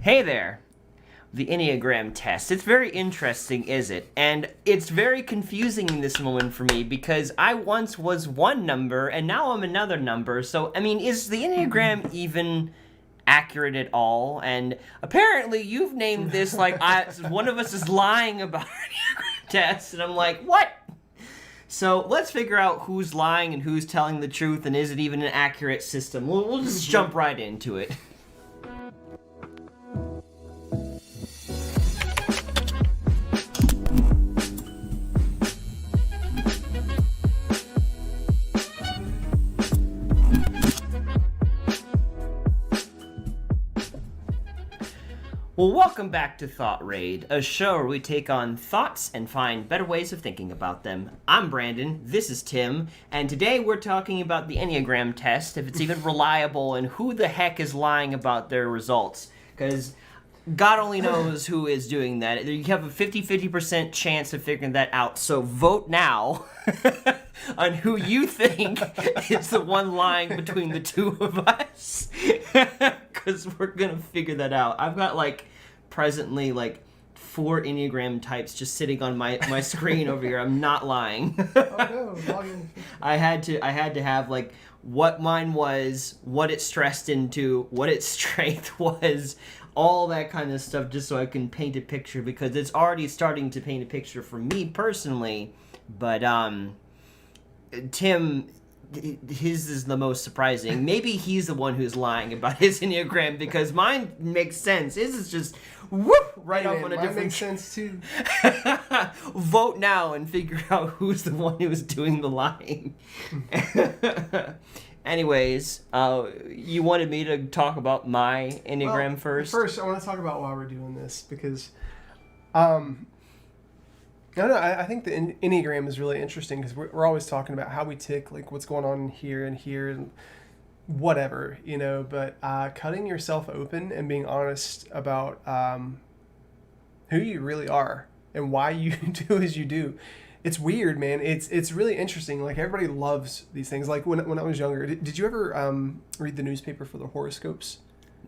Hey there. The Enneagram test. It's very interesting, is it? And it's very confusing in this moment for me because I once was one number and now I'm another number. So, I mean, is the Enneagram even accurate at all? And apparently you've named this like one of us is lying about our Enneagram test. And I'm like, what? So let's figure out who's lying and who's telling the truth and is it even an accurate system. We'll just jump right into it. Well, welcome back to thoughtraid, a show where we take on thoughts and find better ways of thinking about them. I'm Brandon, this is Tim, and today we're talking about the Enneagram test, if it's even reliable, and who the heck is lying about their results. Because God only knows who is doing that. You have a 50% chance of figuring that out, so vote now on who you think is the one lying between the two of us. Because we're going to figure that out. I've got, presently, 4 Enneagram types just sitting on my screen over here. I'm not lying. Oh, no. I had to have, what mine was, what it stressed into, what its strength was, all that kind of stuff, just so I can paint a picture, because it's already starting to paint a picture for me personally. But, Tim, his is the most surprising. Maybe he's the one who's lying about his Enneagram, because mine makes sense. His is just whoop right off on a different. Mine makes sense too. Vote now and figure out who's the one who's doing the lying. Anyways, you wanted me to talk about my Enneagram first? First, I want to talk about why we're doing this, because I think the Enneagram is really interesting, because we're always talking about how we tick, what's going on here and here and whatever, but cutting yourself open and being honest about who you really are and why you do as you do. It's weird, man. It's really interesting. Everybody loves these things. When I was younger, did you ever read the newspaper for the horoscopes?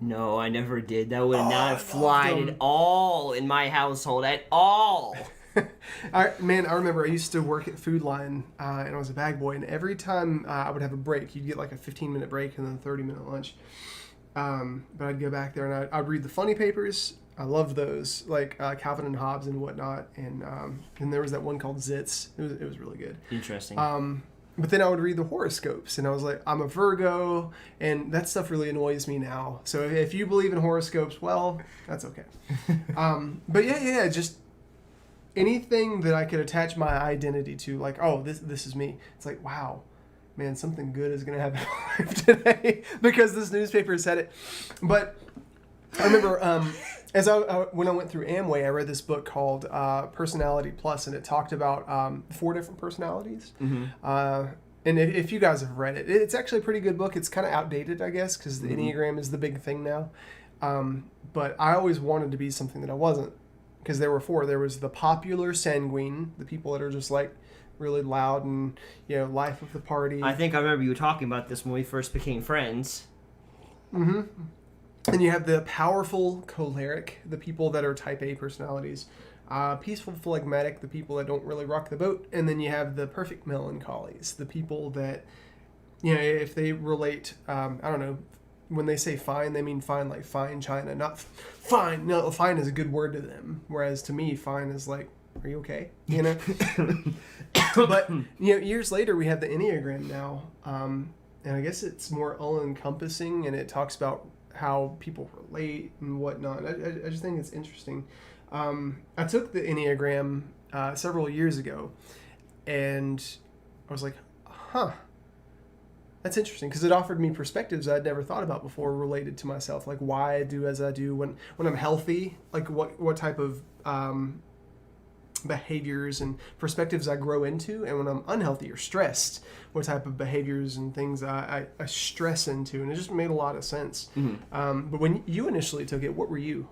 No, I never did. That would not fly at all in my household at all. I remember I used to work at Food Line, and I was a bag boy, and every time I would have a break, you'd get a 15-minute break and then a 30-minute lunch. But I'd go back there and I'd read the funny papers. I loved those, Calvin and Hobbes and whatnot, and there was that one called Zits. It was really good. Interesting. But then I would read the horoscopes, and I was like, I'm a Virgo, and that stuff really annoys me now. So if you believe in horoscopes, well, that's okay. But yeah, just anything that I could attach my identity to, this is me. It's wow, man, something good is going to happen in life today because this newspaper said it. But I remember when I went through Amway, I read this book called Personality Plus, and it talked about 4 different personalities. Mm-hmm. And if you guys have read it, it's actually a pretty good book. It's kind of outdated, I guess, because the Enneagram is the big thing now. But I always wanted to be something that I wasn't, because there were 4. There was the popular sanguine, the people that are just really loud and life of the party. I think I remember you talking about this when we first became friends. Mm-hmm. And you have the powerful choleric, the people that are type A personalities. Peaceful phlegmatic, the people that don't really rock the boat. And then you have the perfect melancholies, the people that, if they relate, when they say fine, they mean fine like fine china, not fine. No, fine is a good word to them. Whereas to me, fine is are you okay? But, years later, we have the Enneagram now. And I guess it's more all-encompassing, and it talks about how people relate and whatnot. I just think it's interesting. I took the Enneagram several years ago, and I was like, that's interesting, because it offered me perspectives I'd never thought about before related to myself, why I do as I do when I'm healthy, what type of behaviors and perspectives I grow into, and when I'm unhealthy or stressed, what type of behaviors and things I stress into, and it just made a lot of sense. Mm-hmm. But when you initially took it, what were you?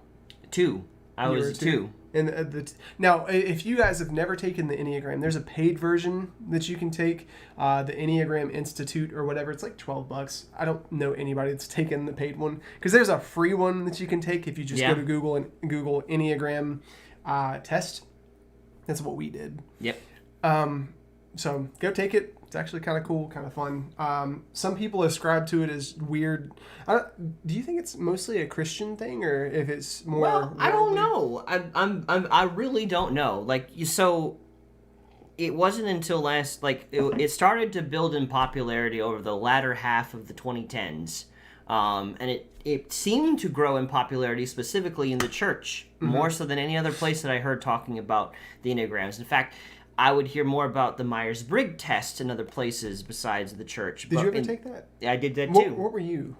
2. I was 2. And now, if you guys have never taken the Enneagram, there's a paid version that you can take, the Enneagram Institute or whatever. It's like $12. I don't know anybody that's taken the paid one, because there's a free one that you can take if you just go to Google and Google Enneagram test. That's what we did. Yep. So go take it. It's actually kind of cool, kind of fun. Some people ascribe to it as weird. Do you think it's mostly a Christian thing, or if it's more? Well, I don't know. I really don't know. So it wasn't until it started to build in popularity over the latter half of the 2010s, and it seemed to grow in popularity specifically in the church, more so than any other place that I heard talking about the Enneagrams. In fact, I would hear more about the Myers-Briggs test in other places besides the church. Did you ever take that? I did that too. What were you?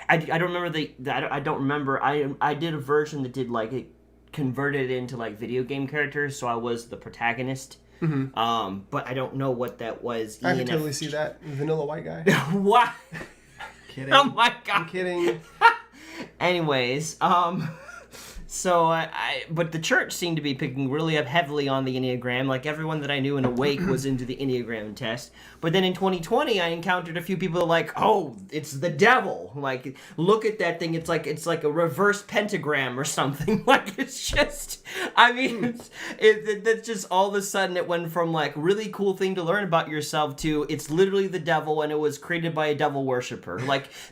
I don't remember I don't remember. I did a version that did it converted into video game characters, so I was the protagonist. Mm-hmm. But I don't know what that was. I can totally see that. Vanilla white guy. What? Kidding. Oh my god. I'm kidding. Anyways, so but the church seemed to be picking really up heavily on the Enneagram. Everyone that I knew in Awake was into the Enneagram test. But then in 2020, I encountered a few people oh, it's the devil. Look at that thing. It's like a reverse pentagram or something. It's just, that's just all of a sudden it went from really cool thing to learn about yourself to it's literally the devil and it was created by a devil worshiper.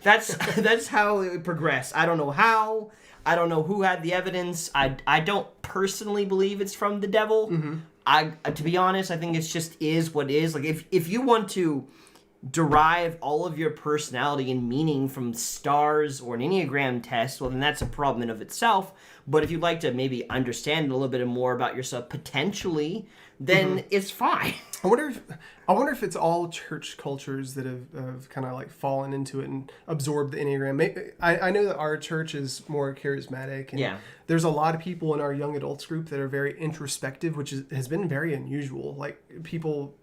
That's how it progressed. I don't know how. I don't know who had the evidence. I don't personally believe it's from the devil. Mm-hmm. To be honest, I think it's just is what is. If you want to derive all of your personality and meaning from stars or an Enneagram test, well, then that's a problem in of itself. But if you'd like to maybe understand a little bit more about yourself, potentially, then it's fine. I wonder if it's all church cultures that have kind of fallen into it and absorbed the Enneagram. I know that our church is more charismatic, and there's a lot of people in our young adults group that are very introspective, which has been very unusual. People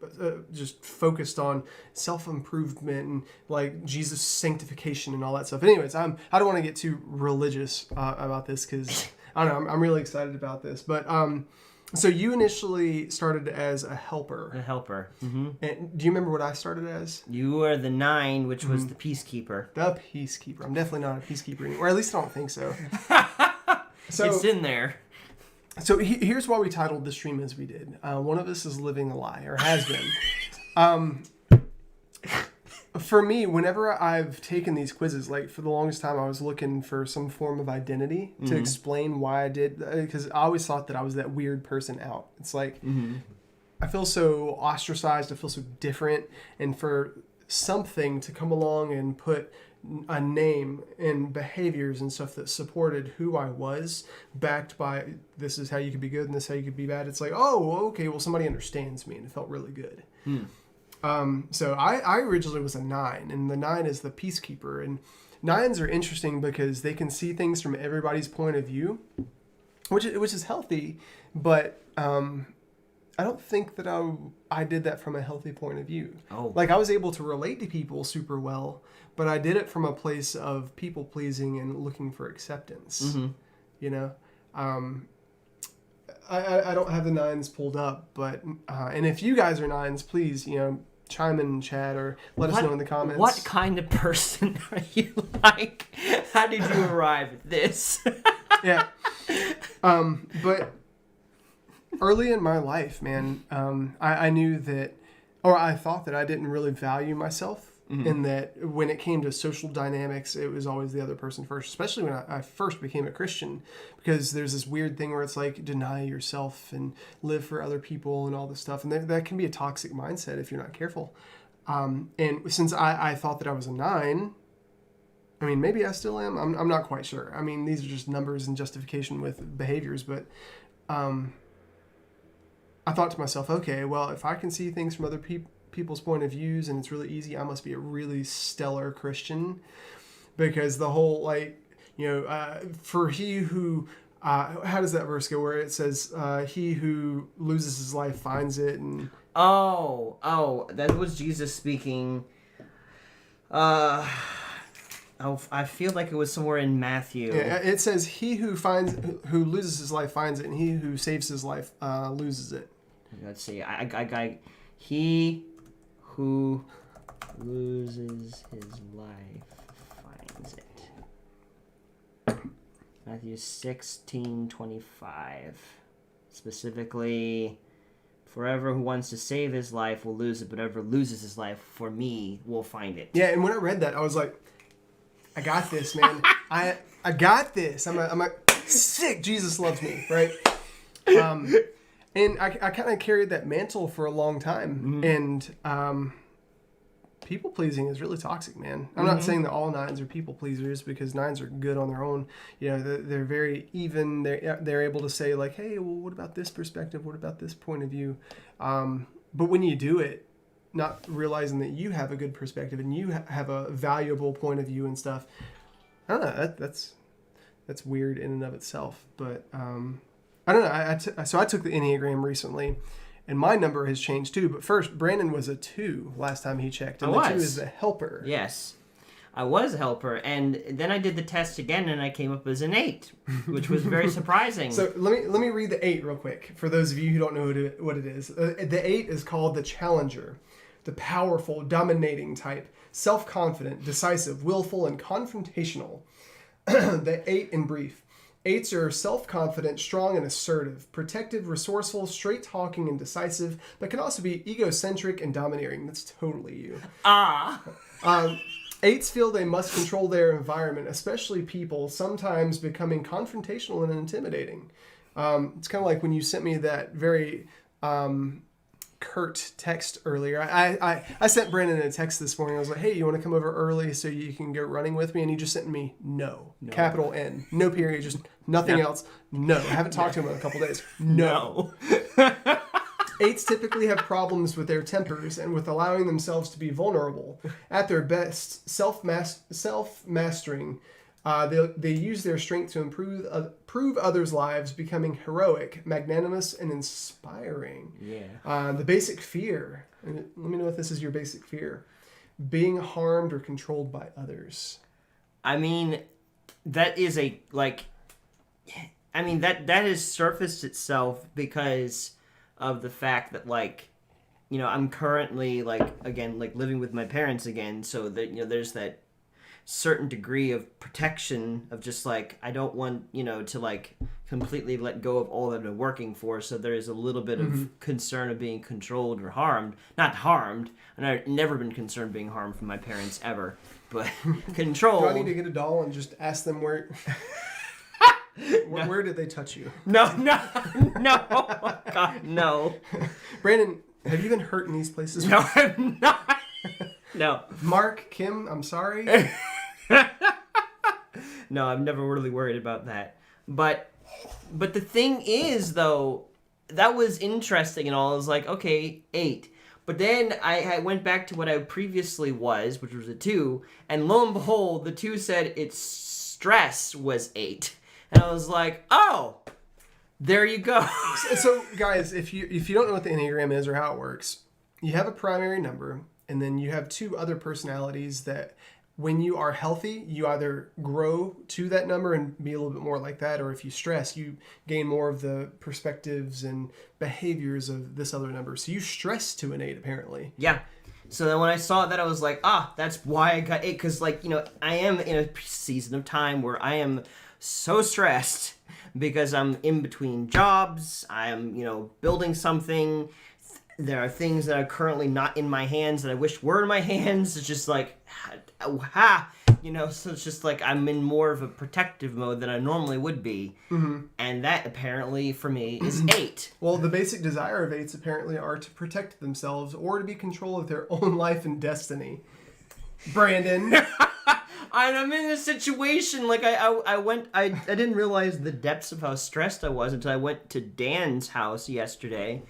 just focused on self-improvement and Jesus' sanctification and all that stuff. Anyways, I don't want to get too religious about this, because I don't know, I'm really excited about this, but so you initially started as a helper. A helper. Mm-hmm. And do you remember what I started as? You were the 9, which was the peacekeeper. The peacekeeper. I'm definitely not a peacekeeper anymore. Or at least I don't think so. So it's in there. So here's why we titled the stream as we did. One of us is living a lie, or has been. For me, whenever I've taken these quizzes, for the longest time, I was looking for some form of identity to explain why I did, because I always thought that I was that weird person out. It's I feel so ostracized, I feel so different, and for something to come along and put a name and behaviors and stuff that supported who I was, backed by this is how you could be good and this is how you could be bad. It's oh, okay, well, somebody understands me, and it felt really good. So I originally was a 9, and the 9 is the peacekeeper. And 9s are interesting because they can see things from everybody's point of view, which is healthy. But I don't think that I did that from a healthy point of view. Oh. I was able to relate to people super well, but I did it from a place of people pleasing and looking for acceptance. Mm-hmm. You know. I don't have the 9s pulled up, but and if you guys are 9s, please, chime in chat or let us know in the comments. What kind of person are you like? How did you arrive at this? Yeah. But early in my life, man, I knew that, or I thought that I didn't really value myself. Mm-hmm. And that when it came to social dynamics, it was always the other person first, especially when I first became a Christian, because there's this weird thing where it's deny yourself and live for other people and all this stuff. And that can be a toxic mindset if you're not careful. And since I thought that I was a 9, maybe I still am. I'm not quite sure. These are just numbers and justification with behaviors. But I thought to myself, okay, well, if I can see things from other people's point of views and it's really easy, I must be a really stellar Christian, because the whole for he who how does that verse go where it says he who loses his life finds it, and that was Jesus speaking. I feel like it was somewhere in Matthew. Yeah, it says, "He who loses his life finds it, and he who saves his life loses it." Let's see. He who loses his life finds it. Matthew 16:25. Specifically, forever who wants to save his life will lose it, but whoever loses his life for me will find it. Yeah, and when I read that, I was like, I got this, man. I got this. I'm like, sick. Jesus loves me, right? And I kind of carried that mantle for a long time. Mm-hmm. And people pleasing is really toxic, man. I'm not saying that all 9s are people pleasers, because 9s are good on their own. You know, they're very even. They're able to say like, hey, well, what about this perspective? What about this point of view? But when you do it, not realizing that you have a good perspective and you have a valuable point of view and stuff, I don't know. That's weird in and of itself. But I don't know. So I took the Enneagram recently, and my number has changed too. But first, Brandon was a 2 last time he checked, and the 2 is the helper. Yes, I was a helper, and then I did the test again, and I came up as an 8, which was very surprising. So let me read the 8 real quick for those of you who don't know what it is. The 8 is called the challenger, the powerful, dominating type, self-confident, decisive, willful, and confrontational. The 8 in brief. 8s are self-confident, strong, and assertive, protective, resourceful, straight-talking, and decisive, but can also be egocentric and domineering. That's totally you. 8s feel they must control their environment, especially people, sometimes becoming confrontational and intimidating. It's kind of like when you sent me that very curt text earlier. I sent Brandon a text this morning. I was like, hey, you want to come over early so you can go running with me? And he just sent me no. Capital N. No period. Just nothing else. No. I haven't talked to him in a couple days. No. 8s typically have problems with their tempers and with allowing themselves to be vulnerable. At their best, self-mastering, they use their strength to improve others' lives, becoming heroic, magnanimous, and inspiring. Yeah. The basic fear. Let me know if this is your basic fear. Being harmed or controlled by others. I mean, that is that has surfaced itself because of the fact that, like, you know, I'm currently, like, again, like, living with my parents again, so that, you know, there's that certain degree of protection of just, like, I don't want, you know, to, like, completely let go of all that I've been working for, so there is a little bit of concern of being controlled or harmed. Not harmed, and I've never been concerned being harmed from my parents, ever, but controlled. Do I need to get a doll and just ask them where... Where did they touch you? No. Oh, God, no. Brandon, have you been hurt in these places? No, I'm not. No. Mark, Kim, I'm sorry. No, I've never really worried about that. But the thing is, though, that was interesting and all. I was like, okay, 8. But then I went back to what I previously was, which was a 2. And lo and behold, the 2 said its stress was 8. And I was like, oh, there you go. So, guys, if you don't know what the Enneagram is or how it works, you have a primary number, and then you have 2 other personalities that when you are healthy, you either grow to that number and be a little bit more like that, or if you stress, you gain more of the perspectives and behaviors of this other number. So you stress to an 8, apparently. Yeah. So then when I saw that, I was like, that's why I got 8. Because, like, you know, I am in a season of time where I am so stressed because I'm in between jobs. I'm, you know, building something. There are things that are currently not in my hands that I wish were in my hands. It's just like, you know, so it's just like I'm in more of a protective mode than I normally would be. Mm-hmm. And that apparently for me is 8. Well, the basic desire of 8s apparently are to protect themselves or to be in control of their own life and destiny. Brandon. I'm in a situation, like, I didn't realize the depths of how stressed I was until I went to Dan's house yesterday.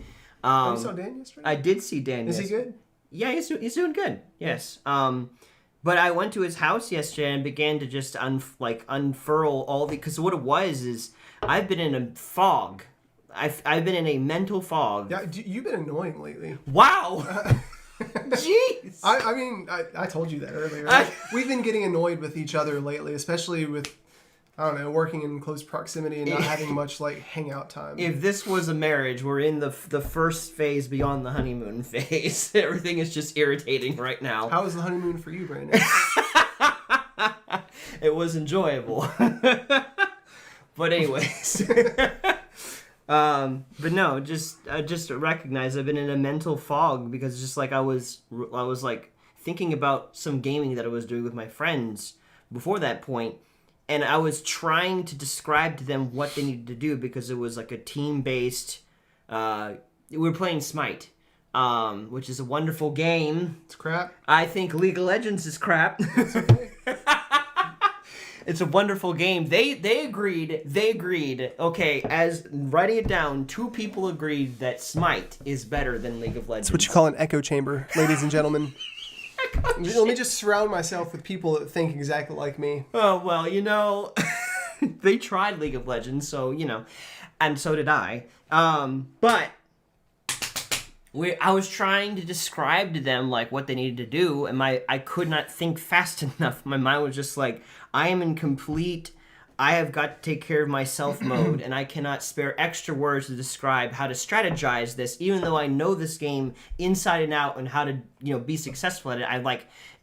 You saw Dan yesterday? I did see Dan yesterday. Is he good? Yeah, he's doing good, yes. But I went to his house yesterday and began to just unfurl all because what it was is I've been in a fog. I've been in a mental fog. Yeah, you've been annoying lately. Wow! Jeez. I mean, I told you that earlier. We've been getting annoyed with each other lately, especially with, I don't know, working in close proximity and not having much like hangout time. If this was a marriage, we're in the first phase beyond the honeymoon phase. Everything is just irritating right now. How was the honeymoon for you, Brandon? It was enjoyable. But anyways. But no, just recognize I've been in a mental fog because just like I was like thinking about some gaming that I was doing with my friends before that point, and I was trying to describe to them what they needed to do because it was like a team-based. We were playing Smite, which is a wonderful game. It's crap. I think League of Legends is crap. It's okay. It's a wonderful game. They agreed. Okay, as writing it down, 2 people agreed that Smite is better than League of Legends. That's what you call an echo chamber, ladies and gentlemen. Let me just surround myself with people that think exactly like me. Oh, well, they tried League of Legends, so, and so did I. But I was trying to describe to them, like, what they needed to do, and I could not think fast enough. My mind was just like, I am in complete, I have got to take care of myself mode, and I cannot spare extra words to describe how to strategize this, even though I know this game inside and out and how to, be successful at it.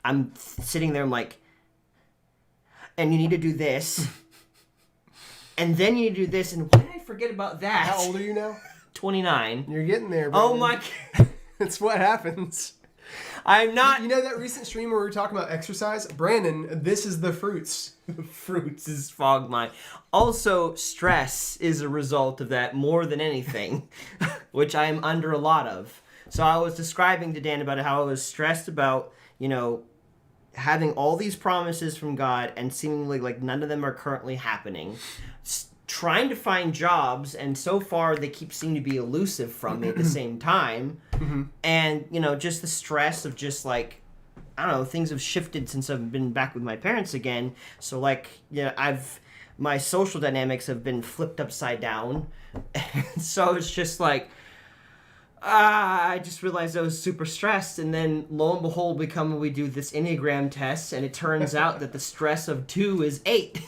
I'm sitting there, I'm like, and you need to do this, and then you need to do this, and why did I forget about that? How old are you now? 29. You're getting there, Brandon. Oh my... That's what happens. I'm not... You know that recent stream where we were talking about exercise? Brandon, this is the fruits. The fruits is fog mine. Also, stress is a result of that more than anything, which I am under a lot of. So I was describing to Dan about how I was stressed about, having all these promises from God and seemingly like none of them are currently happening. Trying to find jobs, and so far they keep seeming to be elusive from me at the same time. Mm-hmm. And, just the stress of just like, I don't know, things have shifted since I've been back with my parents again. So like, my social dynamics have been flipped upside down. And so it's just like, I just realized I was super stressed, and then lo and behold, we do this Enneagram test, and it turns out that the stress of 2 is 8.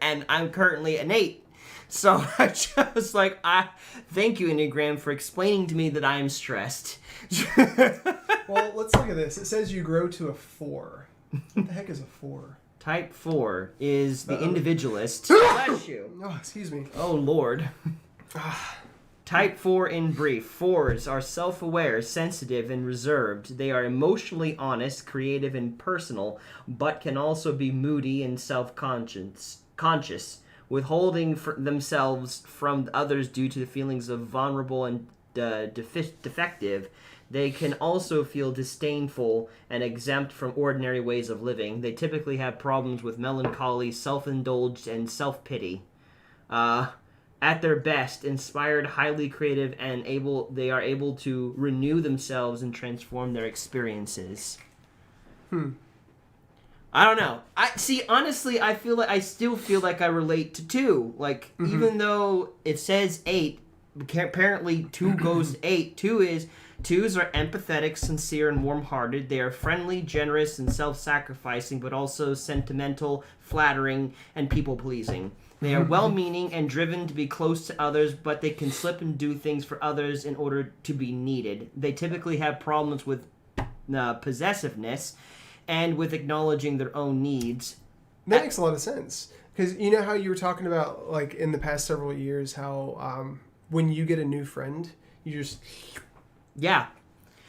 And I'm currently an 8. So I just like, thank you, Enneagram, for explaining to me that I am stressed. Well, let's look at this. It says you grow to a 4. What the heck is a 4? Type 4 is the individualist. Bless you. Oh, excuse me. Oh, Lord. Type 4 in brief. 4s are self-aware, sensitive, and reserved. They are emotionally honest, creative, and personal, but can also be moody and self-conscious, withholding themselves from others due to the feelings of vulnerable and defective. They can also feel disdainful and exempt from ordinary ways of living. They typically have problems with melancholy, self-indulged, and self-pity. At their best, inspired, highly creative, and they are able to renew themselves and transform their experiences. I don't know. Honestly, I still feel like I relate to 2. Like, even though it says 8, apparently 2 goes to 8. 2s are empathetic, sincere, and warm-hearted. They are friendly, generous, and self-sacrificing, but also sentimental, flattering, and people-pleasing. They are well-meaning and driven to be close to others, but they can slip and do things for others in order to be needed. They typically have problems with possessiveness and with acknowledging their own needs. That makes a lot of sense. Because you know how you were talking about, like, in the past several years, how when you get a new friend, you just... Yeah.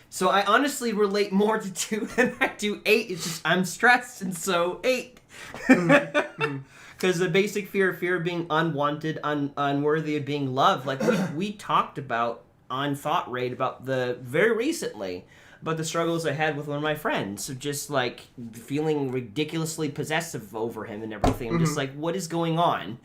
So I honestly relate more to 2 than I do 8. It's just I'm stressed, and so 8. Because the basic fear of being unwanted, unworthy of being loved, like we talked about on Thought Raid about very recently, about the struggles I had with one of my friends, of just like feeling ridiculously possessive over him and everything. I'm just like, what is going on?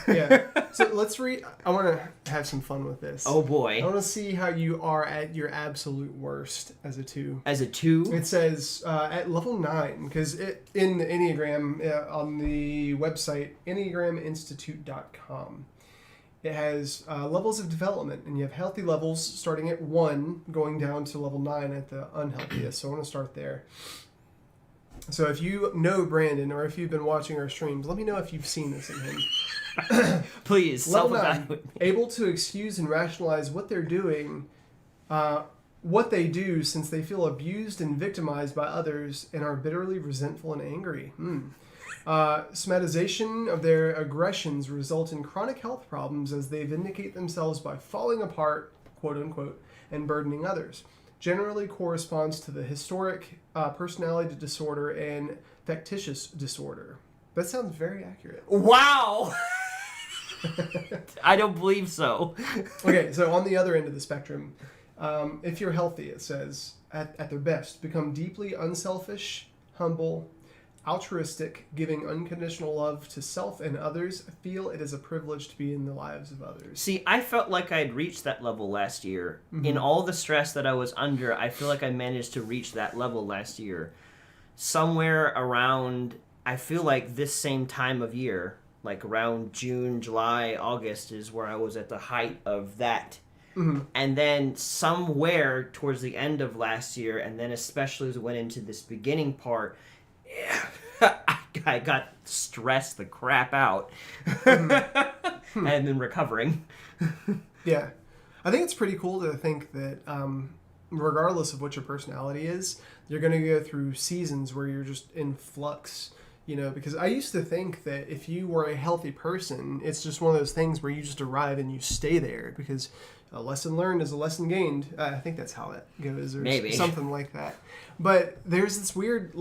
Yeah. So let's read. I want to have some fun with this. Oh boy. I want to see how you are at your absolute worst as a 2. As a 2? It says at level 9, because in the Enneagram on the website enneagraminstitute.com, it has levels of development, and you have healthy levels starting at 1, going down to level 9 at the unhealthiest. So I want to start there. So if you know Brandon, or if you've been watching our streams, let me know if you've seen this in him. Please, self-evaluate. Able to excuse and rationalize what they're doing, what they do, since they feel abused and victimized by others and are bitterly resentful and angry. Somatization of their aggressions result in chronic health problems as they vindicate themselves by falling apart, quote unquote, and burdening others. Generally corresponds to the historic personality disorder and factitious disorder. That sounds very accurate. Wow! I don't believe so. Okay, so on the other end of the spectrum, if you're healthy, it says, at their best, become deeply unselfish, humble, altruistic, giving unconditional love to self and others, feel it is a privilege to be in the lives of others. See, I felt like I had reached that level last year. In all the stress that I was under, I feel like I managed to reach that level last year. Somewhere around, I feel like this same time of year, like around June, July, August is where I was at the height of that. And then somewhere towards the end of last year, and then especially as we went into this beginning part, I got stressed the crap out. And been recovering. Yeah. I think it's pretty cool to think that regardless of what your personality is, you're going to go through seasons where you're just in flux. Because I used to think that if you were a healthy person, it's just one of those things where you just arrive and you stay there, because a lesson learned is a lesson gained. I think that's how that goes, or maybe something like that. But there's this weird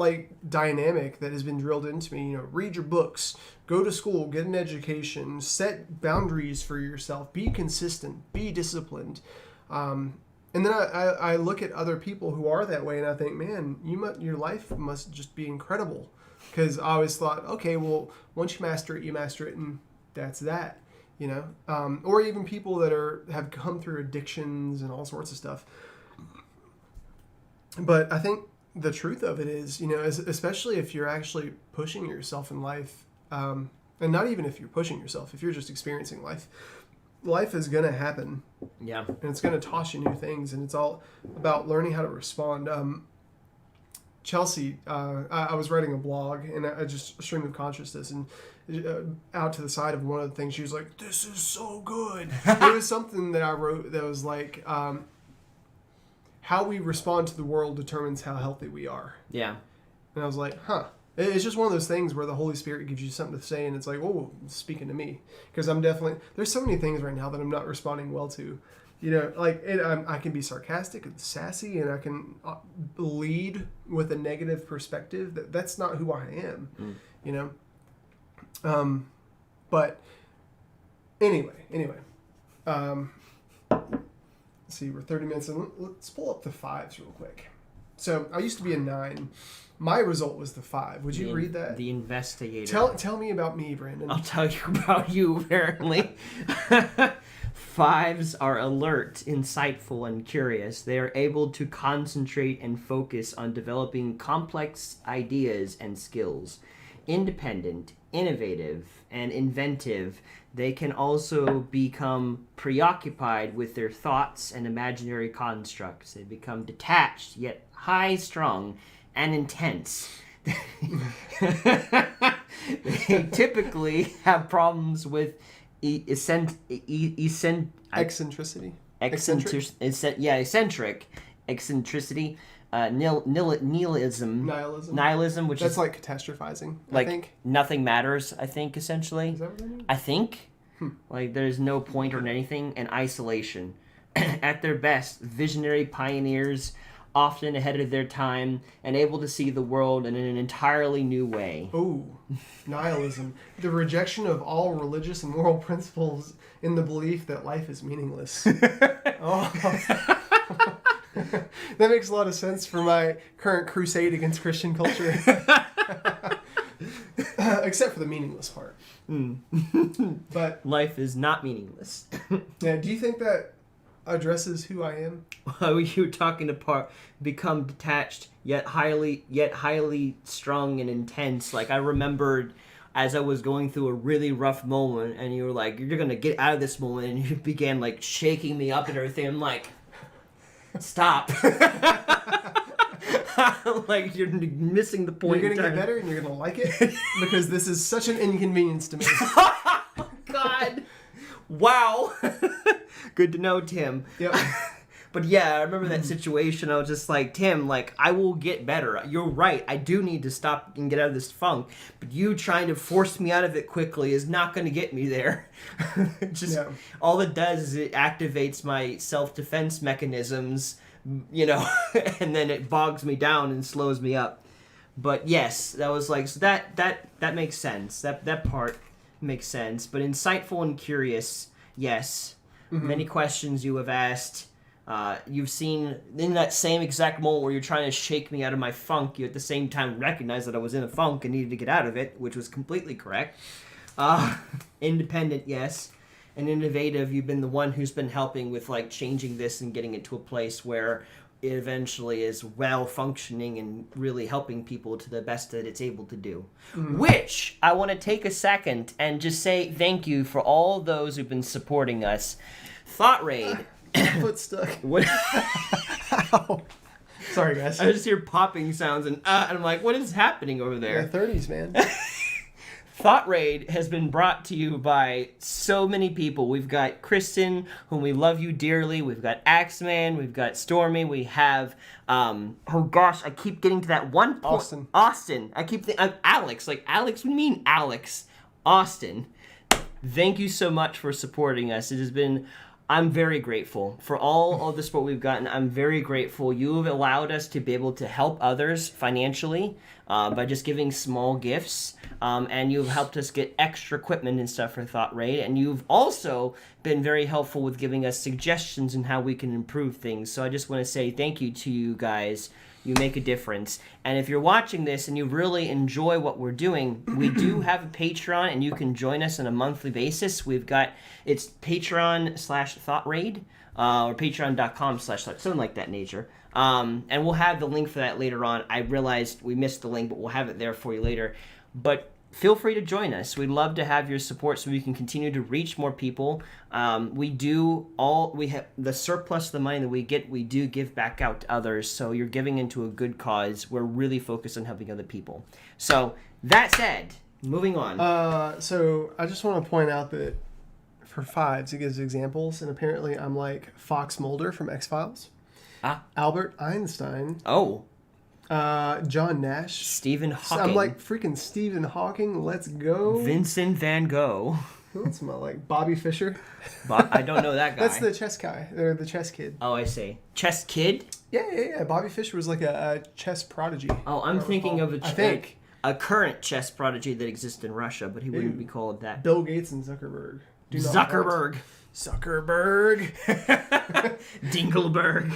dynamic that has been drilled into me. Read your books, go to school, get an education, set boundaries for yourself, be consistent, be disciplined. And then I look at other people who are that way, and I think, man, your life must just be incredible. Because I always thought, okay, well, once you master it, and that's that, or even people that have come through addictions and all sorts of stuff. But I think the truth of it is, especially if you're actually pushing yourself in life, and not even if you're pushing yourself, if you're just experiencing life is going to happen. Yeah. And it's going to toss you new things, and it's all about learning how to respond. Chelsea, I was writing a blog, and I just stream of consciousness, and out to the side of one of the things, she was like, "This is so good." It was something that I wrote that was like, how we respond to the world determines how healthy we are. Yeah. And I was like, huh. It's just one of those things where the Holy Spirit gives you something to say, and it's like, oh, it's speaking to me. Because there's so many things right now that I'm not responding well to. I can be sarcastic and sassy, and I can lead with a negative perspective. That's not who I am, But anyway, let's see, we're 30 minutes in. Let's pull up the 5s real quick. So I used to be a 9. My result was the 5. Would you read that? The investigator. Tell me about me, Brandon. I'll tell you about you, apparently. 5s are alert, insightful, and curious. They are able to concentrate and focus on developing complex ideas and skills. Independent, innovative, and inventive, they can also become preoccupied with their thoughts and imaginary constructs. They become detached, yet high-strung and intense. They typically have problems with eccentricity, nihilism, which that's like catastrophizing. Like I think nothing matters. I think essentially. Is that what that means? I think like there's no point or anything, and isolation. At their best, visionary pioneers, often ahead of their time and able to see the world in an entirely new way. Oh, nihilism. The rejection of all religious and moral principles in the belief that life is meaningless. Oh. That makes a lot of sense for my current crusade against Christian culture. Except for the meaningless part. But life is not meaningless. Yeah, do you think that addresses who I am? You were talking about become detached yet highly strung and intense. Like I remembered as I was going through a really rough moment, and you were like, "You're gonna get out of this moment," and you began like shaking me up and everything. I'm like, "Stop!" Like you're missing the point. You're gonna get better, and you're gonna like it because this is such an inconvenience to me. Oh, God. Wow. Good to know, Tim. Yep. But yeah, I remember that situation. I was just like, Tim, like, I will get better. You're right. I do need to stop and get out of this funk. But you trying to force me out of it quickly is not going to get me there. Just all it does is it activates my self-defense mechanisms, you know, and then it bogs me down and slows me up. But yes, that was like, so that makes sense. That part makes sense. But insightful and curious, yes. Many questions you have asked. You've seen in that same exact moment where you're trying to shake me out of my funk, you at the same time recognize that I was in a funk and needed to get out of it, which was completely correct. Independent, yes. And innovative, you've been the one who's been helping with like changing this and getting it to a place where it eventually is well functioning and really helping people to the best that it's able to do. Which I want to take a second and just say thank you for all those who've been supporting us. thoughtraid. Foot stuck. What? Ow. Sorry, guys. I just hear popping sounds and I'm like, what is happening over there? Yeah, 30s, man. thoughtraid has been brought to you by so many people. We've got Kristen, whom we love you dearly. We've got Axeman. We've got Stormy. We have, oh gosh, I keep getting to that one point. Austin. I keep thinking, Alex. Like, Alex, what do you mean, Alex? Austin. Thank you so much for supporting us. It has been... I'm very grateful for all of the support we've gotten. I'm very grateful. You have allowed us to be able to help others financially by just giving small gifts. And you've helped us get extra equipment and stuff for thoughtraid. And you've also been very helpful with giving us suggestions on how we can improve things. So I just want to say thank you to you guys. You make a difference. And if you're watching this and you really enjoy what we're doing, we do have a Patreon, and you can join us on a monthly basis. We've got, it's Patreon/thoughtraid, or patreon.com/ something like that nature. And we'll have the link for that later on. I realized we missed the link, but we'll have it there for you later. But feel free to join us. We'd love to have your support so we can continue to reach more people. We have the surplus of the money that we get, we do give back out to others. So you're giving into a good cause. We're really focused on helping other people. So that said, moving on. So I just want to point out that for fives, it gives examples, and apparently I'm like Fox Mulder from X-Files. Albert Einstein. Oh. John Nash. Stephen Hawking. So I'm like freaking Stephen Hawking. Let's go. Vincent Van Gogh. What's my like Bobby Fischer? I don't know that guy. That's the chess guy. They're the chess kid. Oh, I see. Chess kid? Yeah. Bobby Fischer was like a chess prodigy. Oh, I'm thinking of a current chess prodigy that exists in Russia, but he wouldn't be called that. Bill Gates and Zuckerberg. Zuckerberg. Dingleberg.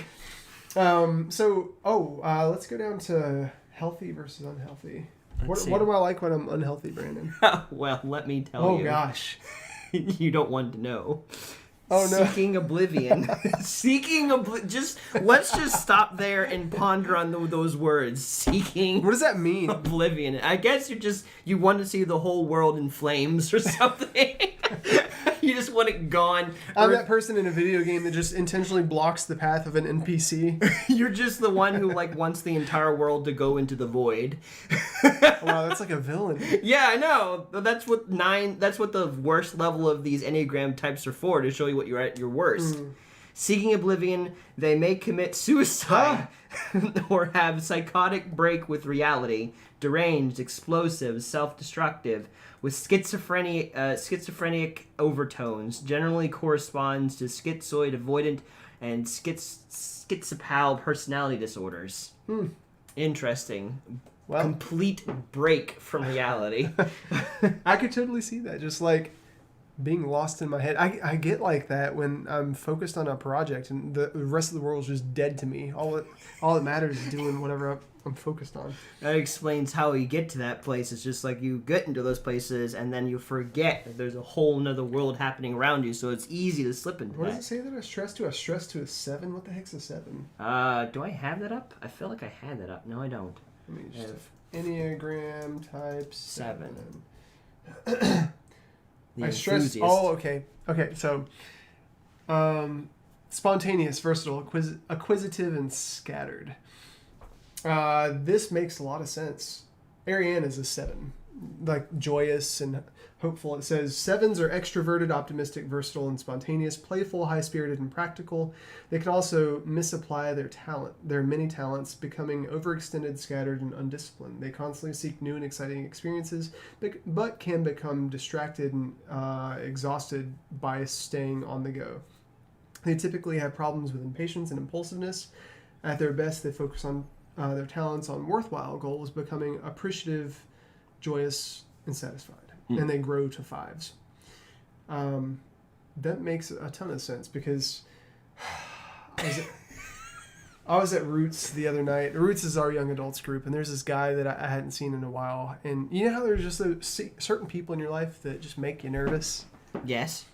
Let's go down to healthy versus unhealthy. What do I like when I'm unhealthy, Brandon? Well, let me tell you. Oh, gosh. You don't want to know. Oh, no. Seeking oblivion. Let's just stop there and ponder on those words. Seeking. What does that mean? Oblivion. I guess you want to see the whhole world in flames or something. You just want it gone. I'm that person in a video game that just intentionally blocks the path of an NPC. You're just the one who like wants the entire world to go into the void. Wow, that's like a villain. Yeah, I know. That's what the worst level of these Enneagram types are for, to show you what you're at your worst. Seeking oblivion, they may commit suicide or have psychotic break with reality, deranged, explosive, self-destructive, with schizophrenic overtones, generally corresponds to schizoid, avoidant, and schizopal personality disorders. Interesting. Well, complete break from reality. I could totally see that. Just like being lost in my head. I get like that when I'm focused on a project and the rest of the world is just dead to me. All that matters is doing whatever I'm focused on. That explains how you get to that place. It's just like you get into those places and then you forget that there's a whole nother world happening around you, so it's easy to slip into What does it say that I stress to? I stress to a 7? What the heck's a 7? Do I have that up? I feel like I had that up. No, I don't. Let me just Enneagram type 7. The stress. enthusiast. Oh, okay. Okay, so spontaneous, versatile, acquisitive, and scattered. This makes a lot of sense. Ariane is a 7, like joyous and hopeful. It says 7s are extroverted, optimistic, versatile, and spontaneous, playful, high-spirited, and practical. They can also misapply their many talents, becoming overextended, scattered, and undisciplined. They constantly seek new and exciting experiences, but can become distracted and exhausted by staying on the go. They typically have problems with impatience and impulsiveness. At their best, they focus on their talents on worthwhile goals, becoming appreciative, joyous, and satisfied. And they grow to 5s. That makes a ton of sense because I was at Roots the other night. Roots is our young adults group, and there's this guy that I hadn't seen in a while. And you know how there's just certain people in your life that just make you nervous? Yes.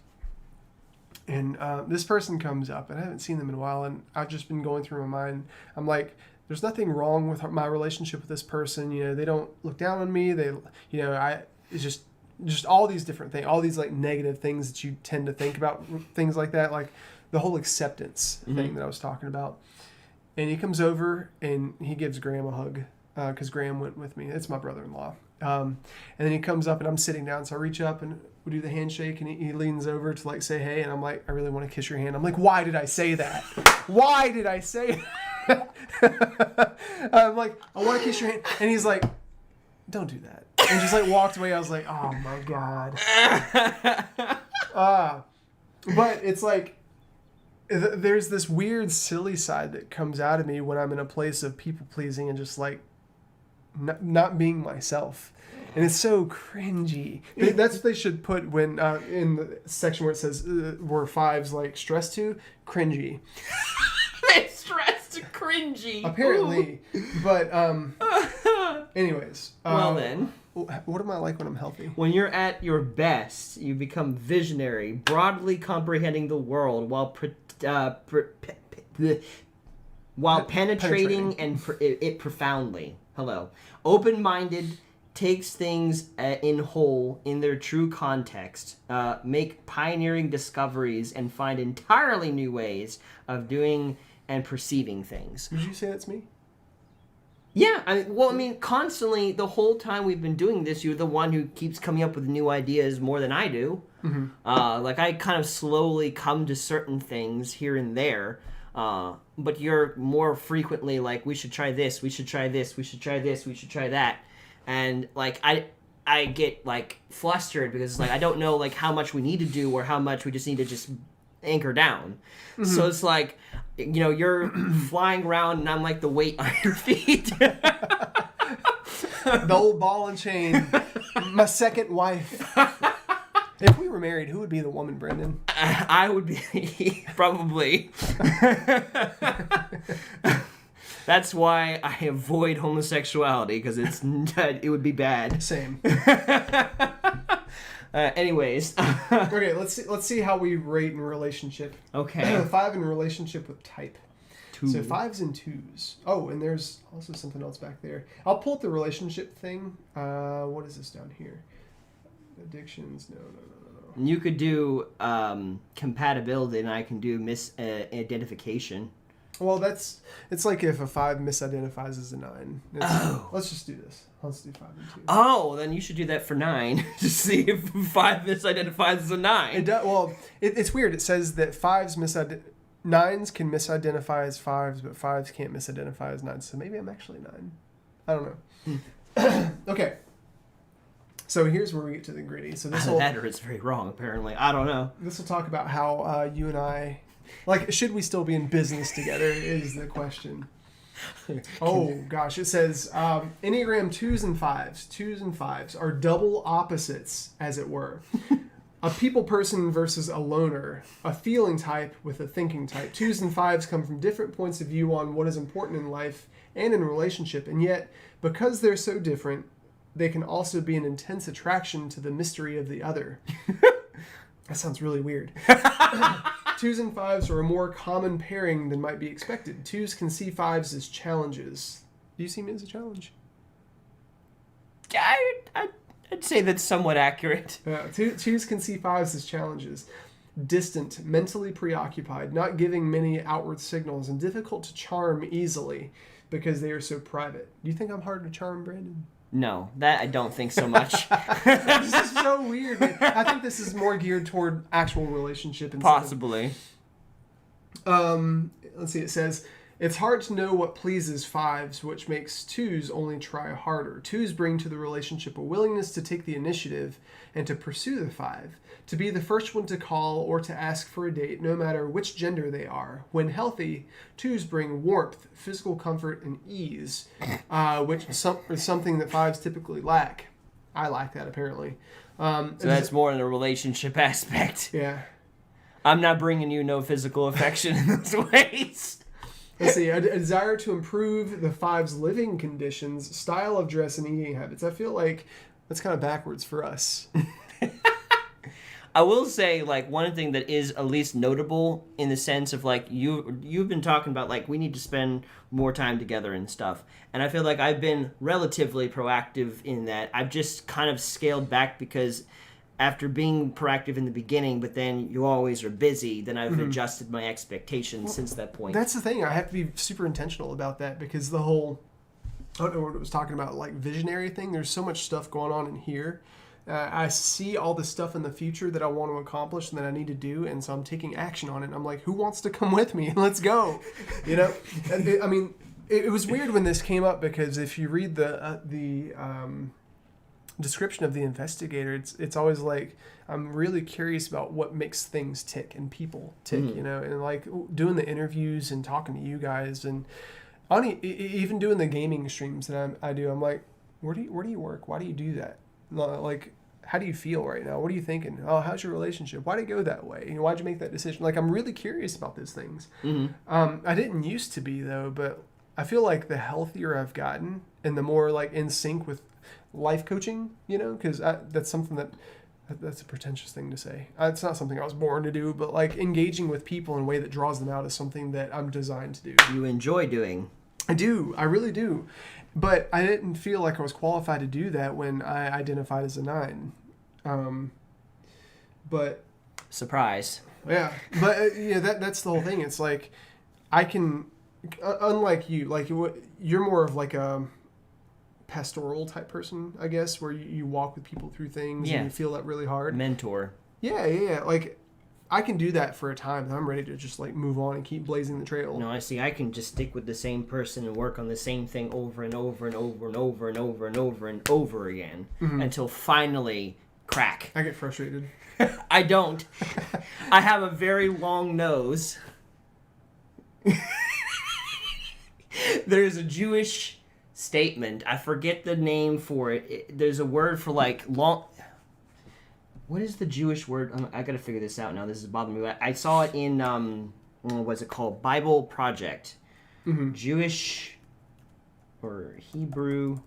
And this person comes up, and I haven't seen them in a while, and I've just been going through my mind. I'm like, there's nothing wrong with my relationship with this person. You know, they don't look down on me. It's just all these different things, all these like negative things that you tend to think about, things like that, like the whole acceptance thing that I was talking about. And he comes over and he gives Graham a hug because Graham went with me. It's my brother-in-law. And then he comes up and I'm sitting down, so I reach up and we do the handshake, and he leans over to like say hey, and I'm like, I really want to kiss your hand. I'm like, why did I say that? Why did I say that? I'm like, I want to kiss your hand, and he's like, don't do that, and just like walked away. I was like, oh my god. But it's like there's this weird silly side that comes out of me when I'm in a place of people pleasing and just like not being myself. And it's so cringy. That's what they should put when in the section where it says where 5s like stress to cringy. They stress to cringy. Apparently. But anyways. Well then. What am I like when I'm healthy? When you're at your best, you become visionary, broadly comprehending the world while penetrating it profoundly. Hello. Open-minded, takes things in whole in their true context, make pioneering discoveries, and find entirely new ways of doing and perceiving things. Did you say that's me? Yeah, I mean, constantly, the whole time we've been doing this, you're the one who keeps coming up with new ideas more than I do. Mm-hmm. Like, I kind of slowly come to certain things here and there, but you're more frequently like, we should try this, we should try this, we should try this, we should try that. And, like, I get, like, flustered because, like, I don't know, like, how much we need to do or how much we just need to just anchor down. Mm-hmm. So it's like, you know, you're flying around and I'm like the weight on your feet. The old ball and chain. My second wife. If we were married, who would be the woman, Brendan? I would be, probably. That's why I avoid homosexuality, because it would be bad. Same. Anyways. Okay, let's see how we rate in relationship. Okay. 5 in relationship with type. 2. So 5s and 2s. Oh, and there's also something else back there. I'll pull up the relationship thing. What is this down here? Addictions. No. You could do compatibility, and I can do misidentification. Well, it's like if a 5 misidentifies as a 9. Let's just do this. Let's do 5 and 2. Oh, then you should do that for 9 to see if 5 misidentifies as a 9. It does, well, it's weird. It says that 9s can misidentify as 5s, but 5s can't misidentify as 9s. So maybe I'm actually 9. I don't know. Okay. So here's where we get to the gritty. So this that or it's very wrong, apparently. I don't know. This will talk about how you and I, like, should we still be in business together is the question. Oh, gosh. It says Enneagram 2s and 5s. 2s and 5s are double opposites, as it were. A people person versus a loner. A feeling type with a thinking type. 2s and 5s come from different points of view on what is important in life and in relationship. And yet, because they're so different, they can also be an intense attraction to the mystery of the other. That sounds really weird. 2s and 5s are a more common pairing than might be expected. 2s can see 5s as challenges. Do you see me as a challenge? I'd say that's somewhat accurate. Yeah, twos can see fives as challenges. Distant, mentally preoccupied, not giving many outward signals, and difficult to charm easily because they are so private. Do you think I'm hard to charm, Brandon? No, that I don't think so much. This is so weird, man. I think this is more geared toward actual relationship. Possibly. Let's see, it says, it's hard to know what pleases fives, which makes twos only try harder. Twos bring to the relationship a willingness to take the initiative and to pursue the five, to be the first one to call or to ask for a date, no matter which gender they are. When healthy, twos bring warmth, physical comfort, and ease, which is something that fives typically lack. I lack that, apparently. So that's more in the relationship aspect. Yeah. I'm not bringing you no physical affection in those ways. Let's see, a desire to improve the five's living conditions, style of dress, and eating habits. I feel like that's kind of backwards for us. I will say, like, one thing that is at least notable in the sense of, like, you've been talking about, like, we need to spend more time together and stuff. And I feel like I've been relatively proactive in that. I've just kind of scaled back because after being proactive in the beginning, but then you always are busy, then I've adjusted my expectations since that point. That's the thing. I have to be super intentional about that because the whole, I don't know what it was talking about, like visionary thing. There's so much stuff going on in here. I see all the stuff in the future that I want to accomplish and that I need to do, and so I'm taking action on it. I'm like, who wants to come with me? Let's go. You know? It was weird when this came up because if you read the description of the investigator, it's always like, I'm really curious about what makes things tick and people tick, you know, and like doing the interviews and talking to you guys and even doing the gaming streams that I do. I'm like, where do you work? Why do you do that? Like, how do you feel right now? What are you thinking? Oh, how's your relationship? Why did it go that way? You know, why'd you make that decision? Like, I'm really curious about those things. I didn't used to be though, but I feel like the healthier I've gotten and the more like in sync with life coaching, you know, because that's something that's a pretentious thing to say. It's not something I was born to do, but like engaging with people in a way that draws them out is something that I'm designed to do. You enjoy doing. I do. I really do. But I didn't feel like I was qualified to do that when I identified as a 9. But surprise. Yeah. But yeah, that's the whole thing. It's like I can, unlike you, like you're more of like a pastoral type person, I guess, where you walk with people through things and you feel that really hard. Mentor. Yeah. Like, I can do that for a time. I'm ready to just like move on and keep blazing the trail. No, I see. I can just stick with the same person and work on the same thing over and over and over and over and over and over and over again until finally crack. I get frustrated. I don't. I have a very long nose. There's a Jewish statement. I forget the name for it. There's a word for like long. What is the Jewish word? I gotta figure this out now. This is bothering me. I saw it in what's it called? Bible Project. Jewish or Hebrew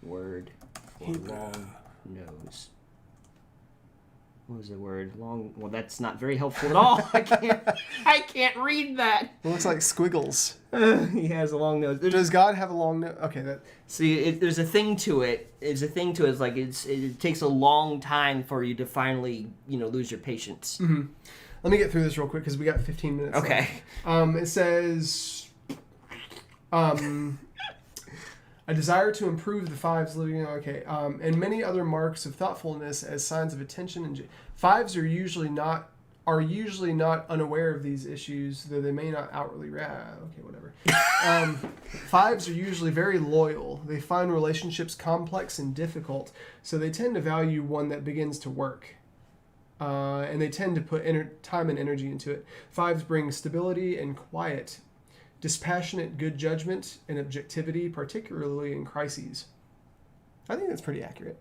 word for long nose. What was the word? Long. Well, that's not very helpful at all. I can't read that. It looks like squiggles. He has a long nose. Does God have a long nose? Okay, that. See, there's a thing to it. It's like it takes a long time for you to finally, lose your patience. Let me get through this real quick because we got 15 minutes. Okay. Left. It says, a desire to improve the fives living. Okay. And many other marks of thoughtfulness as signs of attention. And fives are usually not unaware of these issues, though they may not outwardly. Okay, whatever. Fives are usually very loyal. They find relationships complex and difficult, so they tend to value one that begins to work. And they tend to put time and energy into it. Fives bring stability and quiet, dispassionate good judgment, and objectivity, particularly in crises. I think that's pretty accurate.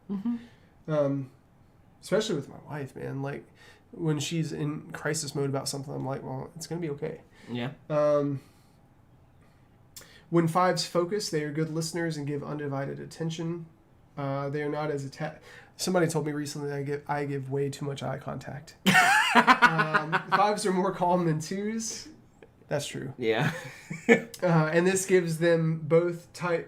Especially with my wife, man. Like, when she's in crisis mode about something, I'm like, well, it's going to be okay. Yeah. When fives focus, they are good listeners and give undivided attention. They are not as attached. Somebody told me recently that I give way too much eye contact. Fives are more calm than twos. That's true. Yeah. And this gives them both types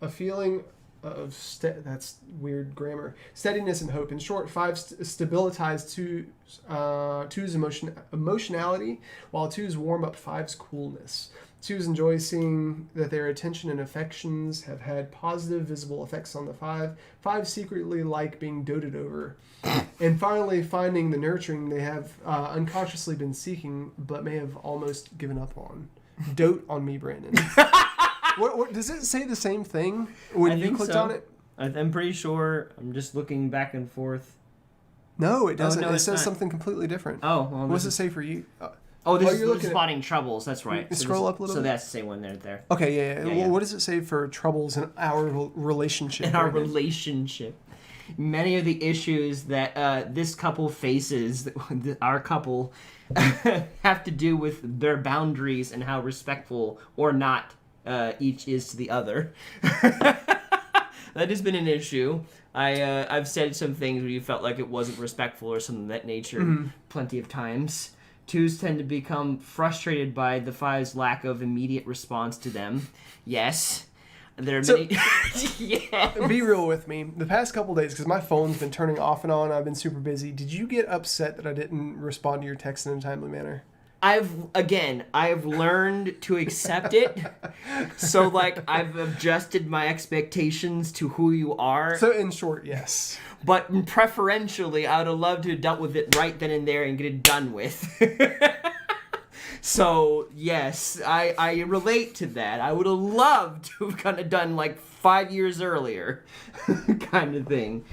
a feeling that's weird grammar. Steadiness and hope. In short, 5 stabilize 2's emotionality, while 2's warm up 5's coolness. 2's enjoy seeing that their attention and affections have had positive visible effects on the 5. 5 secretly like being doted over. And finally, finding the nurturing they have unconsciously been seeking, but may have almost given up on. Dote on me, Brandon. What does it say the same thing when you clicked on it? I'm pretty sure. I'm just looking back and forth. No, it doesn't. Oh, no, it says not. something completely different. Oh, well, what does it say for you? This is spotting troubles. That's right. Scroll up a little bit. So that's the same one there. Okay, yeah. Well, what does it say for troubles in our relationship? In our relationship. Many of the issues that this couple faces, our couple, have to do with their boundaries and how respectful or not each is to the other. That has been an issue. I've said some things where you felt like it wasn't respectful or something of that nature plenty of times. 2s tend to become frustrated by the 5's lack of immediate response to them. Yes. There are many... Yeah. Be real with me. The past couple days, because my phone's been turning off and on, I've been super busy. Did you get upset that I didn't respond to your text in a timely manner? I've learned to accept it. So, I've adjusted my expectations to who you are. So, in short, yes. But preferentially, I would have loved to have dealt with it right then and there and get it done with. So, yes, I relate to that. I would have loved to have kind of done 5 years earlier kind of thing.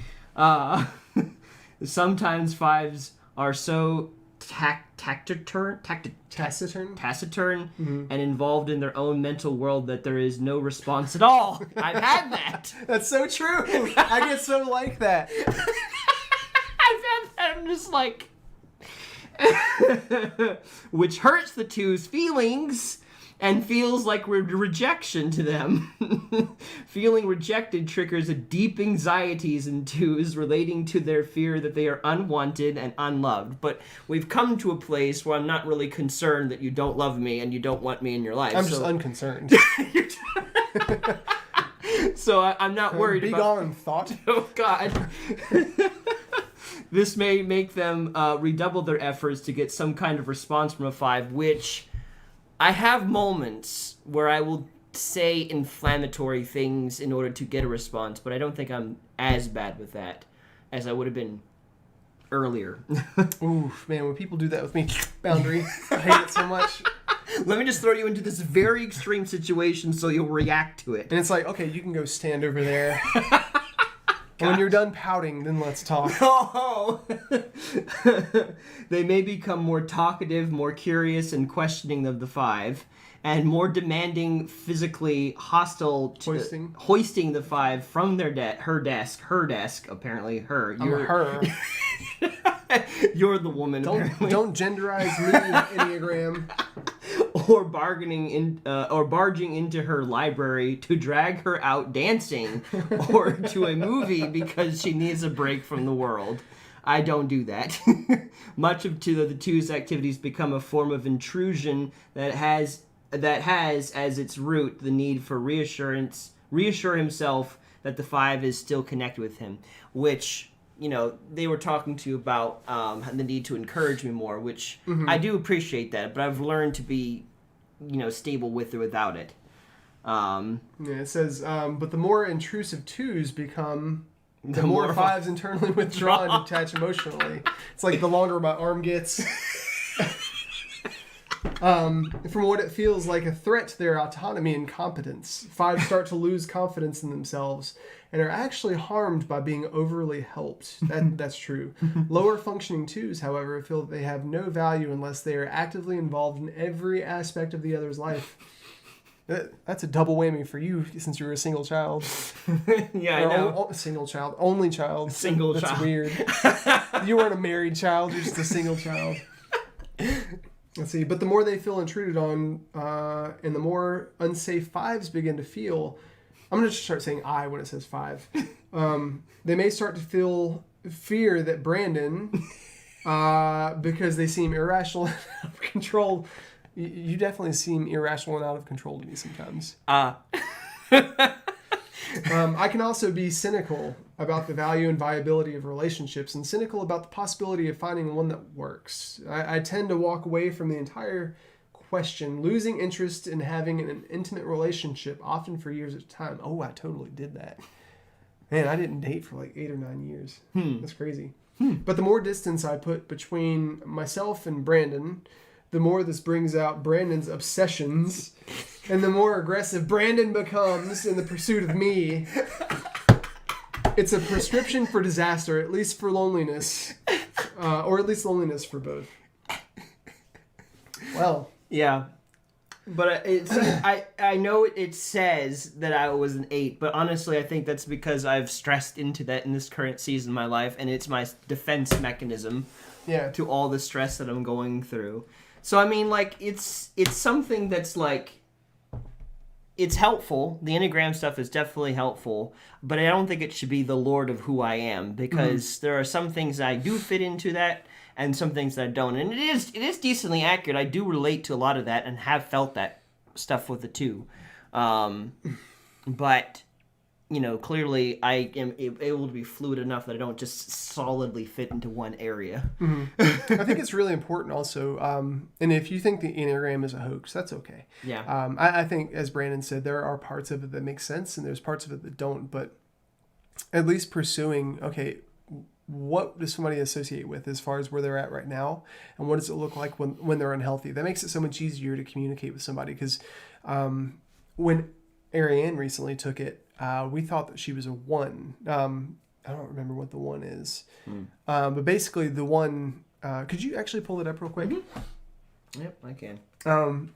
Sometimes 5s are so taciturn and involved in their own mental world that there is no response at all. I've had that. That's so true. I get so like that. I've had that. I'm just like... which hurts the 2's feelings and feels like rejection to them. Feeling rejected triggers a deep anxieties in 2's relating to their fear that they are unwanted and unloved. But we've come to a place where I'm not really concerned that you don't love me and you don't want me in your life. I'm just unconcerned. So I'm not worried about... Be gone, thought. Oh, God. This may make them redouble their efforts to get some kind of response from a 5, which I have moments where I will say inflammatory things in order to get a response, but I don't think I'm as bad with that as I would have been earlier. Oof, man, when people do that with me, boundary, I hate it so much. Let me just throw you into this very extreme situation so you'll react to it. And it's like, okay, you can go stand over there. When you're done pouting, then let's talk. Oh! They may become more talkative, more curious, and questioning of the 5, and more demanding, physically hostile, hoisting the 5 from their her desk, apparently her. I'm her. You're the woman. Don't genderize me, Enneagram. Or barging into her library to drag her out dancing or to a movie because she needs a break from the world. I don't do that. Much of the 2's activities become a form of intrusion that has as its root the need for reassure himself that the 5 is still connected with him, which they were talking to you about the need to encourage me more, which I do appreciate that, but I've learned to be, stable with or without it. It says, but the more intrusive 2s become, the more 5s internally withdraw and detach emotionally. It's like the longer my arm gets. From what it feels like a threat to their autonomy and competence, 5s start to lose confidence in themselves and are actually harmed by being overly helped. That's true. Lower functioning 2s, however, feel that they have no value unless they are actively involved in every aspect of the other's life. That's a double whammy for you since you were a single child. Yeah, I know. Single child. Only child. Single child. That's weird. You weren't a married child. You're just a single child. Let's see. But the more they feel intruded on, and the more unsafe 5s begin to feel, I'm going to just start saying I when it says 5. They may start to feel fear that Brandon, because they seem irrational and out of control. You definitely seem irrational and out of control to me sometimes. I can also be cynical about the value and viability of relationships and cynical about the possibility of finding one that works. I tend to walk away from the entire question, losing interest in having an intimate relationship, often for years at a time. Oh, I totally did that. Man, I didn't date for like 8 or 9 years. That's crazy. But the more distance I put between myself and Brandon, the more this brings out Brandon's obsessions, and the more aggressive Brandon becomes in the pursuit of me. It's a prescription for disaster, at least for loneliness, or at least loneliness for both. Well. Yeah. But I know it says that I was an 8, but honestly I think that's because I've stressed into that in this current season of my life, and it's my defense mechanism to all the stress that I'm going through. So I mean, like, it's something that's like, it's helpful. The Enneagram stuff is definitely helpful, but I don't think it should be the lord of who I am, because there are some things that I do fit into that, and some things that I don't. And it is decently accurate. I do relate to a lot of that and have felt that stuff with the 2. But, you know, clearly I am able to be fluid enough that I don't just solidly fit into one area. I think it's really important also. And if you think the Enneagram is a hoax, that's okay. Yeah. I think, as Brandon said, there are parts of it that make sense and there's parts of it that don't. But at least pursuing, okay, what does somebody associate with as far as where they're at right now, and what does it look like when they're unhealthy? That makes it so much easier to communicate with somebody, because when Ariane recently took it, we thought that she was a 1. I don't remember what the 1 is, but basically the 1, could you actually pull it up real quick? Yep, I can.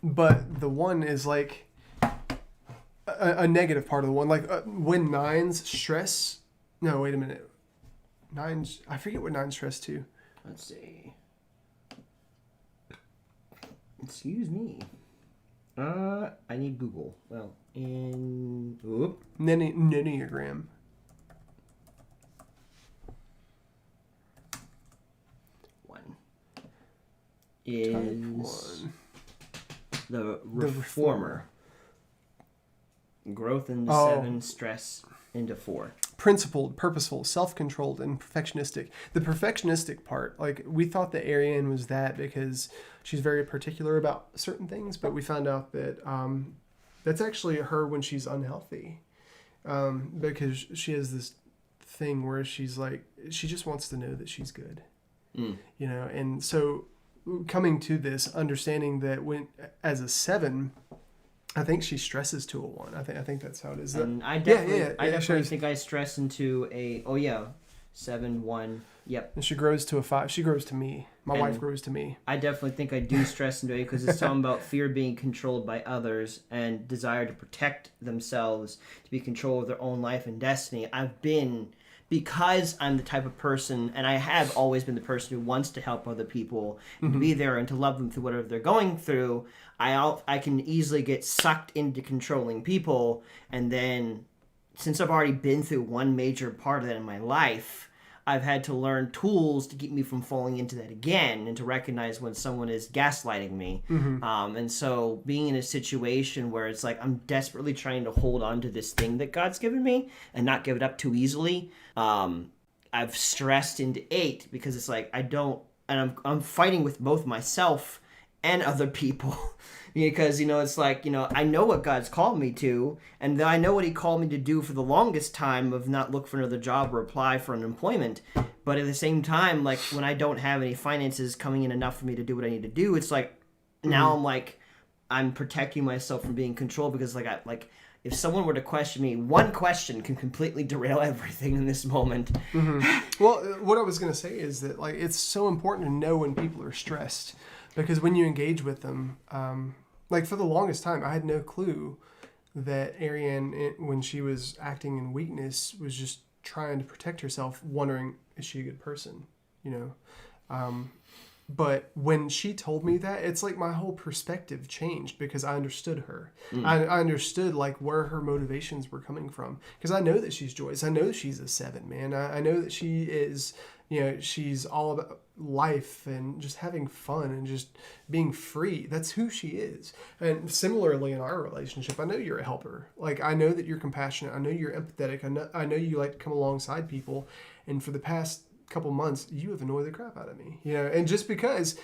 But the 1 is like a negative part of the 1, like when 9s stress. No, wait a minute. 9s, I forget what 9s stress to. Let's see. Excuse me. I need Google. Well, in... Oop. Enneagram. One. Is... One. The reformer. Growth into 7, stress into 4. Principled, purposeful, self-controlled, and perfectionistic. The perfectionistic part, like, we thought that Ariane was that because she's very particular about certain things, but we found out that that's actually her when she's unhealthy, because she has this thing where she's like, she just wants to know that she's good, you know. And so coming to this understanding that when, as a 7, I think she stresses to a 1. I think that's how it is. And I definitely think I stress into a 7, 1. Yep. And she grows to a 5. She grows to me. My wife grows to me. I definitely think I do stress into it, because it's talking about fear being controlled by others and desire to protect themselves, to be in control of their own life and destiny. Because I'm the type of person, and I have always been the person who wants to help other people and to be there and to love them through whatever they're going through, I can easily get sucked into controlling people. And then, since I've already been through one major part of that in my life, I've had to learn tools to keep me from falling into that again, and to recognize when someone is gaslighting me. And so being in a situation where it's like I'm desperately trying to hold on to this thing that God's given me and not give it up too easily, I've stressed into 8, because it's like I'm fighting with both myself and other people. Because, you know, it's like, you know, I know what God's called me to, and I know what he called me to do for the longest time, of not look for another job or apply for unemployment. But at the same time, like, when I don't have any finances coming in enough for me to do what I need to do, it's like, now I'm protecting myself from being controlled, because if someone were to question me, one question can completely derail everything in this moment. Well, what I was going to say is that, like, it's so important to know when people are stressed, because when you engage with them, like, for the longest time, I had no clue that Ariane, when she was acting in weakness, was just trying to protect herself, wondering, is she a good person? You know? But when she told me that, it's like my whole perspective changed because I understood her. I understood like where her motivations were coming from, because I know that she's joyous. I know she's a 7, man. I know that she is, she's all about life and just having fun and just being free. That's who she is. And similarly in our relationship, I know you're a helper. Like, I know that you're compassionate. I know you're empathetic. I know you like to come alongside people. And for the past couple months, you have annoyed the crap out of me, and just because,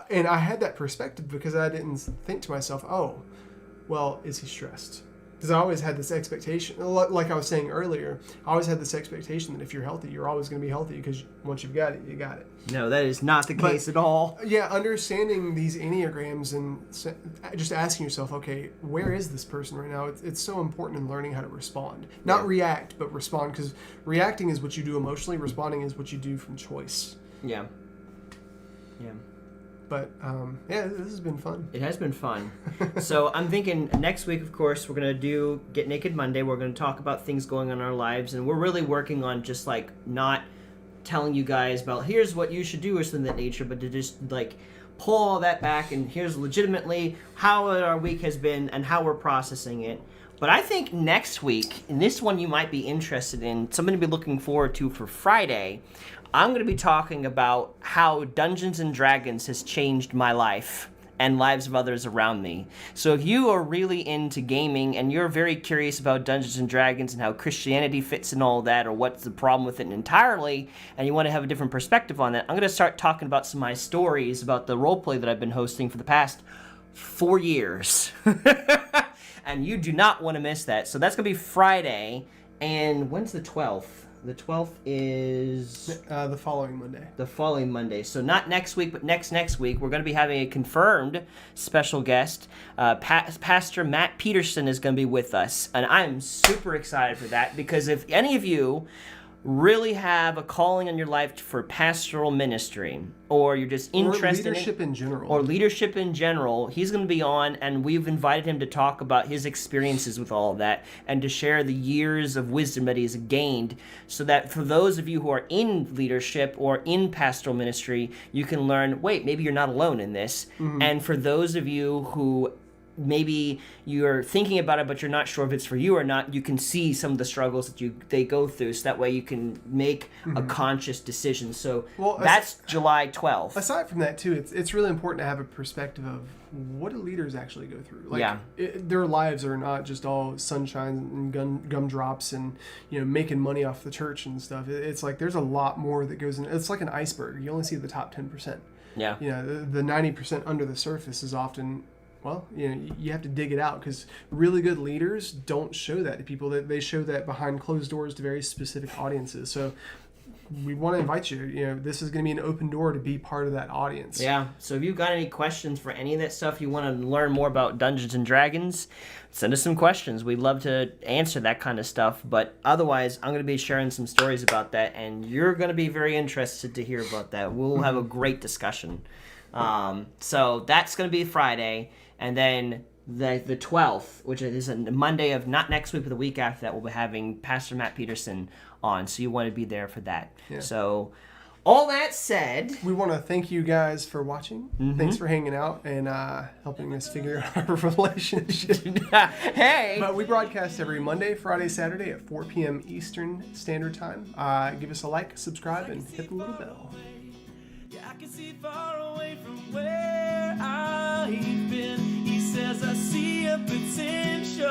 and I had that perspective because I didn't think to myself, oh, well, is he stressed? Because I always had this expectation, like I was saying earlier, I always had this expectation that if you're healthy, you're always going to be healthy, because once you've got it, you got it. No, that is not the case at all. Yeah, understanding these Enneagrams and just asking yourself, okay, where is this person right now? It's so important in learning how to respond. Not react, but respond, because reacting is what you do emotionally, responding is what you do from choice. Yeah. But, this has been fun. It has been fun. So I'm thinking next week, of course, we're going to do Get Naked Monday. We're going to talk about things going on in our lives. And we're really working on just, like, not telling you guys about here's what you should do or something of that nature, but to just, like, pull all that back and here's legitimately how our week has been and how we're processing it. But I think next week, and this one you might be interested in, something to be looking forward to for Friday, I'm going to be talking about how Dungeons & Dragons has changed my life and lives of others around me. So if you are really into gaming and you're very curious about Dungeons & Dragons and how Christianity fits in all that, or what's the problem with it entirely, and you want to have a different perspective on that, I'm going to start talking about some of my stories about the roleplay that I've been hosting for the past 4 years. And you do not want to miss that. So that's going to be Friday. And when's the 12th? The 12th is... the following Monday. The following Monday. So not next week, but next week. We're going to be having a confirmed special guest. Pastor Matt Peterson is going to be with us. And I'm super excited for that, because if any of you really have a calling in your life for pastoral ministry, or you're just interested in leadership in general, he's going to be on, and we've invited him to talk about his experiences with all of that and to share the years of wisdom that he's gained, so that for those of you who are in leadership or in pastoral ministry, you can learn, wait, maybe you're not alone in this. And for those of you who maybe you're thinking about it, but you're not sure if it's for you or not, you can see some of the struggles that they go through, so that way you can make a conscious decision. So that's July 12th. Aside from that, too, it's really important to have a perspective of what do leaders actually go through. Like, their lives are not just all sunshine and gumdrops and making money off the church and stuff. It's like there's a lot more that goes in. It's like an iceberg. You only see the top 10%. Yeah. The 90% under the surface is often... Well, you have to dig it out, because really good leaders don't show that to people. They show that behind closed doors to very specific audiences. So we want to invite you. This is going to be an open door to be part of that audience. Yeah. So if you've got any questions for any of that stuff, you want to learn more about Dungeons and Dragons, send us some questions. We'd love to answer that kind of stuff. But otherwise, I'm going to be sharing some stories about that, and you're going to be very interested to hear about that. We'll have a great discussion. So that's going to be Friday. And then the 12th, which is a Monday of not next week, but the week after that, we'll be having Pastor Matt Peterson on. So you want to be there for that. Yeah. So all that said, we want to thank you guys for watching. Thanks for hanging out and helping us figure out our relationship. Hey! But we broadcast every Monday, Friday, Saturday at 4 p.m. Eastern Standard Time. Give us a like, subscribe, and hit the little bell. Yeah, I can see far away from where I've been. He says I see a potential.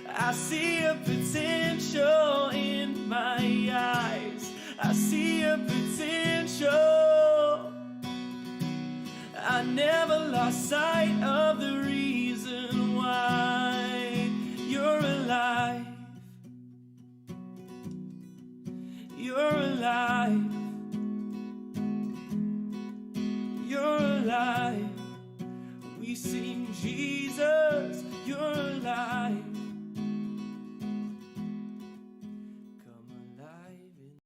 I see a potential in my eyes. I see a potential. I never lost sight of the reason why you're alive. You're alive. You're alive. We sing Jesus, you're alive.